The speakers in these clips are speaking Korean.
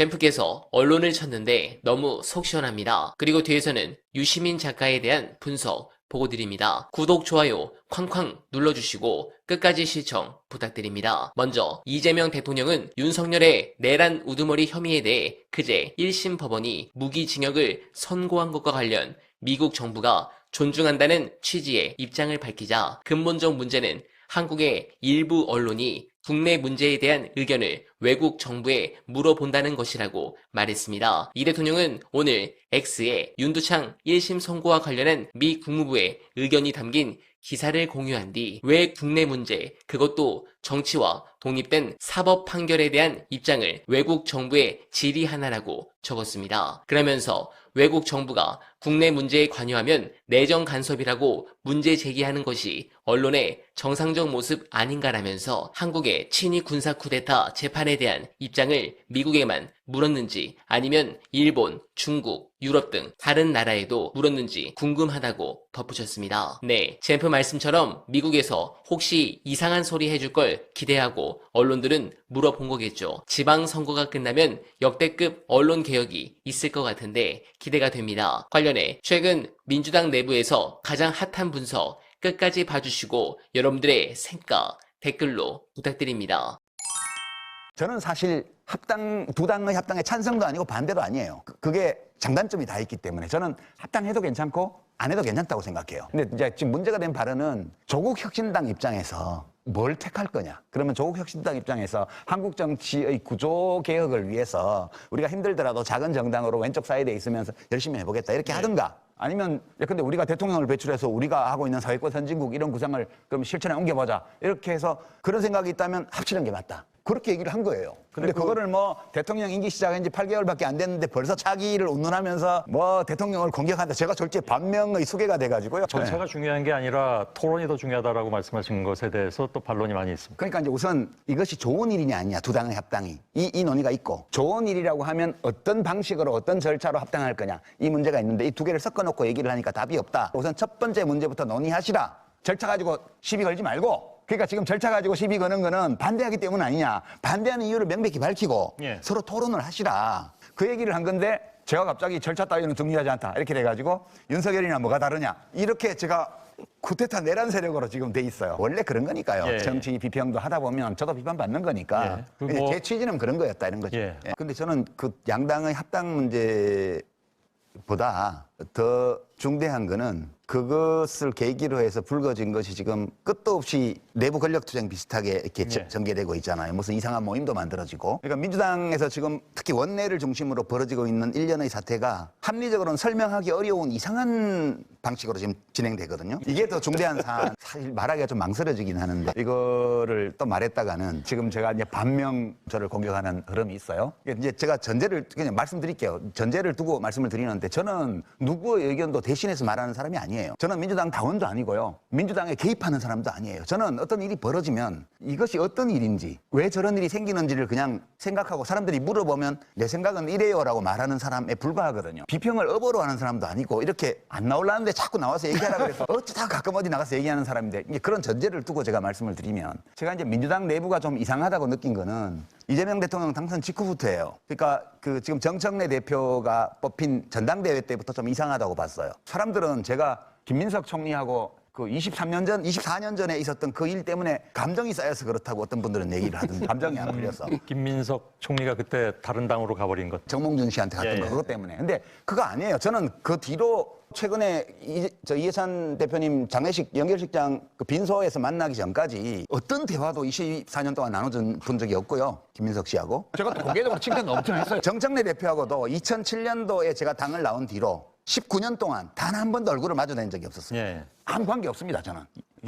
젠프께서 언론을 쳤는데 너무 속 시원합니다. 그리고 뒤에서는 유시민 작가에 대한 분석 보고드립니다. 구독, 좋아요 쾅쾅 눌러주시고 끝까지 시청 부탁드립니다. 먼저 이재명 대통령은 윤석열의 내란 우두머리 혐의에 대해 그제 1심 법원이 무기징역을 선고한 것과 관련 미국 정부가 존중한다는 취지의 입장을 밝히자 근본적 문제는 한국의 일부 언론이 국내 문제에 대한 의견을 외국 정부에 물어본다는 것이라고 말했습니다. 이 대통령은 오늘 X에 윤두창 1심 선고와 관련한 미 국무부의 의견이 담긴 기사를 공유한 뒤 왜 국내 문제, 그것도 정치와 독립된 사법 판결에 대한 입장을 외국 정부에 질의하나라고 적었습니다. 그러면서 외국 정부가 국내 문제에 관여하면 내정 간섭이라고 문제 제기하는 것이 언론의 정상적 모습 아닌가라면서 한국의 친위 군사 쿠데타 재판에 대한 입장을 미국에만 물었는지 아니면 일본, 중국, 유럽 등 다른 나라에도 물었는지 궁금하다고 덧붙였습니다. 네, 젠프 말씀처럼 미국에서 혹시 이상한 소리 해줄 걸 기대하고 언론들은 물어본 거겠죠. 지방선거가 끝나면 역대급 언론 개혁이 있을 것 같은데 기대가 됩니다. 관련해 최근 민주당 내부에서 가장 핫한 분석 끝까지 봐주시고 여러분들의 생각 댓글로 부탁드립니다. 저는 사실 두 당의 합당에 찬성도 아니고 반대도 아니에요. 그게 장단점이 다 있기 때문에 저는 합당해도 괜찮고 안 해도 괜찮다고 생각해요. 근데 이제 지금 문제가 된 발언은 조국 혁신당 입장에서 뭘 택할 거냐. 그러면 조국 혁신당 입장에서 한국 정치의 구조 개혁을 위해서 우리가 힘들더라도 작은 정당으로 왼쪽 사이드에 있으면서 열심히 해보겠다 이렇게 하든가. 아니면 근데 우리가 대통령을 배출해서 우리가 하고 있는 사회권 선진국 이런 구상을 그럼 실천에 옮겨보자 이렇게 해서 그런 생각이 있다면 합치는 게 맞다. 그렇게 얘기를 한 거예요. 근데 그거를 뭐 대통령 임기 시작한 지 8개월밖에 안 됐는데 벌써 차기를 운운하면서 뭐 대통령을 공격한다. 제가 절제 반명의 수괴가 돼가지고요. 전체가 중요한 게 아니라 토론이 더 중요하다라고 말씀하신 것에 대해서 또 반론이 많이 있습니다. 그러니까 이제 우선 이것이 좋은 일이냐 아니냐 두 당의 합당이 이 논의가 있고 좋은 일이라고 하면 어떤 방식으로 어떤 절차로 합당할 거냐 이 문제가 있는데 이 두 개를 섞어놓고 얘기를 하니까 답이 없다. 우선 첫 번째 문제부터 논의하시라. 절차 가지고 시비 걸지 말고. 그러니까 지금 절차 가지고 시비 거는 거는 반대하기 때문 아니냐. 반대하는 이유를 명백히 밝히고 서로 토론을 하시라. 그 얘기를 한 건데 제가 갑자기 절차 따위는 중요하지 않다. 이렇게 돼가지고 윤석열이나 뭐가 다르냐. 이렇게 제가 쿠데타 내란 세력으로 지금 돼 있어요. 원래 그런 거니까요. 정치 비평도 하다 보면 저도 비판받는 거니까. 제 취지는 그런 거였다 이런 거죠. 근데 저는 그 양당의 합당 문제보다 더 중대한 거는 그것을 계기로 해서 불거진 것이 지금 끝도 없이 내부 권력투쟁 비슷하게 이렇게 전개되고 있잖아요. 무슨 이상한 모임도 만들어지고. 그러니까 민주당에서 지금 특히 원내를 중심으로 벌어지고 있는 일련의 사태가 합리적으로는 설명하기 어려운 이상한 방식으로 지금 진행되거든요. 이게 더 중대한 사안. 사실 말하기가 좀 망설여지긴 하는데 이거를 또 말했다가는 지금 제가 이제 반명 저를 공격하는 흐름이 있어요. 이제 제가 전제를 그냥 말씀드릴게요. 전제를 두고 말씀을 드리는데 저는 누구의 의견도 대신해서 말하는 사람이 아니에요. 저는 민주당 당원도 아니고요. 민주당에 개입하는 사람도 아니에요. 저는 어떤 일이 벌어지면 이것이 어떤 일인지 왜 저런 일이 생기는지를 그냥 생각하고 사람들이 물어보면 내 생각은 이래요라고 말하는 사람에 불과하거든요. 비평을 업어로 하는 사람도 아니고 이렇게 안 나오려는데 자꾸 나와서 얘기하라 그래서 어쩌다 가끔 어디 나가서 얘기하는 사람인데 이제 그런 전제를 두고 제가 말씀을 드리면 제가 이제 민주당 내부가 좀 이상하다고 느낀 거는 이재명 대통령 당선 직후부터예요. 그러니까 그 지금 정청래 대표가 뽑힌 전당대회 때부터 좀 이상하다고 봤어요. 사람들은 제가 김민석 총리하고 그 24년 전에 있었던 그 일 때문에 감정이 쌓여서 그렇다고 어떤 분들은 얘기를 하던데 감정이 안 풀려서. 김민석 총리가 그때 다른 당으로 가버린 것. 정몽준 씨한테 갔던 거 그것 때문에. 근데 그거 아니에요. 저는 그 뒤로 최근에 이해찬 대표님 장례식 연결식장 그 빈소에서 만나기 전까지 어떤 대화도 24년 동안 나눠준 적이 없고요. 김민석 씨하고. 제가 또 공개적으로 칭찬도 엄청 했어요. 정청래 대표하고도 2007년도에 제가 당을 나온 뒤로 19년 동안 단 한 번도 얼굴을 마주낸 적이 없었어요. 아무 관계 없습니다, 저는.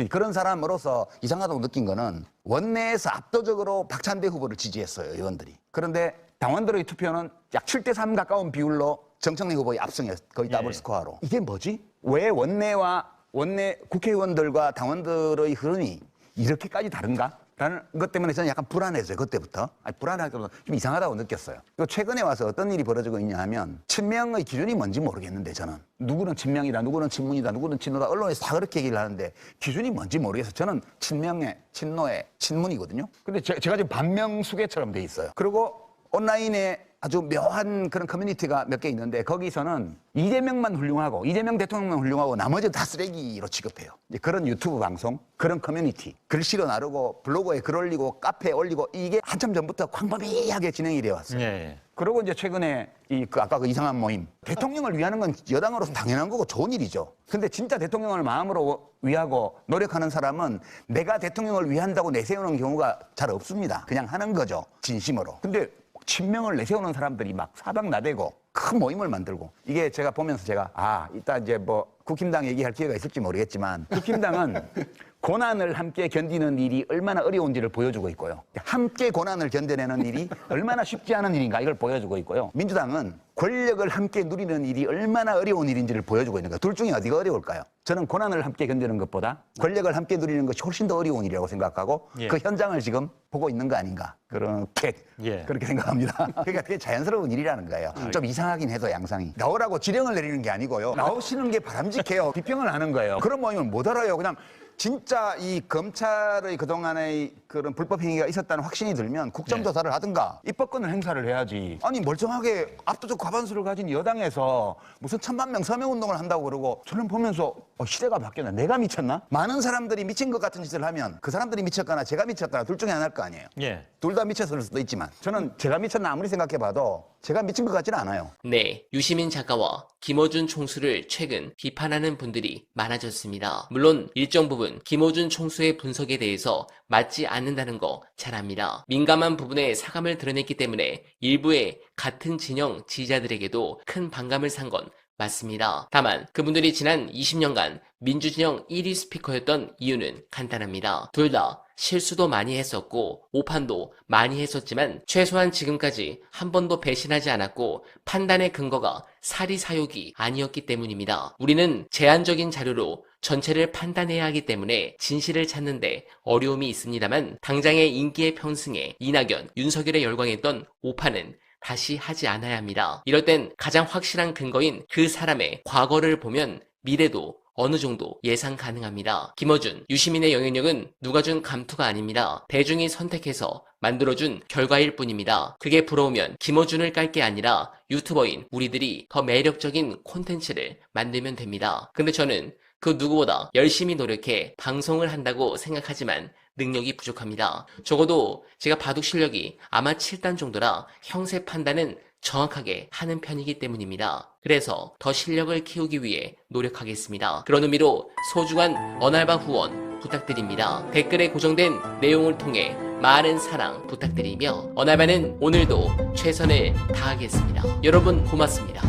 그런 사람으로서 이상하다고 느낀 거는 원내에서 압도적으로 박찬대 후보를 지지했어요, 의원들이. 그런데 당원들의 투표는 약 7대3 가까운 비율로 정청래 후보의 압승이었어요. 거의 더블 스코어로. 이게 뭐지? 왜 원내 국회의원들과 당원들의 흐름이 이렇게까지 다른가? 라는 것 때문에 저는 약간 불안했어요, 그때부터. 불안하기보다 좀 이상하다고 느꼈어요. 그리고 최근에 와서 어떤 일이 벌어지고 있냐 하면 친명의 기준이 뭔지 모르겠는데 저는 누구는 친명이다, 누구는 친문이다, 누구는 친노다 언론에서 다 그렇게 얘기를 하는데 기준이 뭔지 모르겠어요. 저는 친명의, 친노의, 친문이거든요. 근데 제가 지금 반명수계처럼 돼 있어요. 그리고 온라인에 아주 묘한 그런 커뮤니티가 몇 개 있는데 거기서는 이재명만 훌륭하고 이재명 대통령만 훌륭하고 나머지는 다 쓰레기로 취급해요. 이제 그런 유튜브 방송, 그런 커뮤니티, 글씨로 나르고 블로그에 글 올리고 카페에 올리고 이게 한참 전부터 광범위하게 진행이 되어 왔어요. 예. 그리고 이제 최근에 아까 그 이상한 모임 대통령을 위하는 건 여당으로서 당연한 거고 좋은 일이죠. 근데 진짜 대통령을 마음으로 위하고 노력하는 사람은 내가 대통령을 위한다고 내세우는 경우가 잘 없습니다. 그냥 하는 거죠. 진심으로. 근데 친명을 내세우는 사람들이 막 사방나대고 큰 모임을 만들고 이게 제가 보면서 제가 이따 이제 뭐 국힘당 얘기할 기회가 있을지 모르겠지만 국힘당은 고난을 함께 견디는 일이 얼마나 어려운지를 보여주고 있고요. 함께 고난을 견뎌내는 일이 얼마나 쉽지 않은 일인가 이걸 보여주고 있고요. 민주당은 권력을 함께 누리는 일이 얼마나 어려운 일인지를 보여주고 있는 거예요. 둘 중에 어디가 어려울까요? 저는 고난을 함께 견디는 것보다 권력을 함께 누리는 것이 훨씬 더 어려운 일이라고 생각하고 예. 그 현장을 지금 보고 있는 거 아닌가 그렇게 생각합니다. 그러니까 되게 자연스러운 일이라는 거예요. 좀 이상하긴 해도 양상이. 나오라고 지령을 내리는 게 아니고요. 나오시는 게 바람직해요. 비평을 하는 거예요. 그런 모임을 못 알아요. 그냥 진짜 이 검찰의 그동안의 그런 불법 행위가 있었다는 확신이 들면 국정조사를 하든가 입법권을 행사를 해야지. 아니 멀쩡하게 압도적 과반수를 가진 여당에서 무슨 1000만 명 서명운동을 한다고 그러고 저는 보면서 시대가 바뀌었나? 내가 미쳤나? 많은 사람들이 미친 것 같은 짓을 하면 그 사람들이 미쳤거나 제가 미쳤거나 둘 중에 하나일 거 아니에요. 예. 둘 다 미쳤을 수도 있지만 저는 제가 미쳤나 아무리 생각해봐도 제가 미친 것 같지는 않아요. 네, 유시민 작가와 김어준 총수를 최근 비판하는 분들이 많아졌습니다. 물론 일정 부분 김어준 총수의 분석에 대해서 맞지 않는다는 거 잘 압니다. 민감한 부분에 사감을 드러냈기 때문에 일부의 같은 진영 지지자들에게도 큰 반감을 산 건 맞습니다. 다만 그분들이 지난 20년간 민주진영 1위 스피커였던 이유는 간단합니다. 둘 다 실수도 많이 했었고 오판도 많이 했었지만 최소한 지금까지 한 번도 배신하지 않았고 판단의 근거가 사리사욕이 아니었기 때문입니다. 우리는 제한적인 자료로 전체를 판단해야 하기 때문에 진실을 찾는데 어려움이 있습니다만 당장의 인기의 편승에 이낙연, 윤석열에 열광했던 오판은 다시 하지 않아야 합니다. 이럴 땐 가장 확실한 근거인 그 사람의 과거를 보면 미래도 어느 정도 예상 가능합니다. 김어준, 유시민의 영향력은 누가 준 감투가 아닙니다. 대중이 선택해서 만들어준 결과일 뿐입니다. 그게 부러우면 김어준을 깔 게 아니라 유튜버인 우리들이 더 매력적인 콘텐츠를 만들면 됩니다. 근데 저는 그 누구보다 열심히 노력해 방송을 한다고 생각하지만 능력이 부족합니다. 적어도 제가 바둑 실력이 아마 7단 정도라 형세 판단은 정확하게 하는 편이기 때문입니다. 그래서 더 실력을 키우기 위해 노력하겠습니다. 그런 의미로 소중한 언알바 후원 부탁드립니다. 댓글에 고정된 내용을 통해 많은 사랑 부탁드리며 언알바는 오늘도 최선을 다하겠습니다. 여러분 고맙습니다.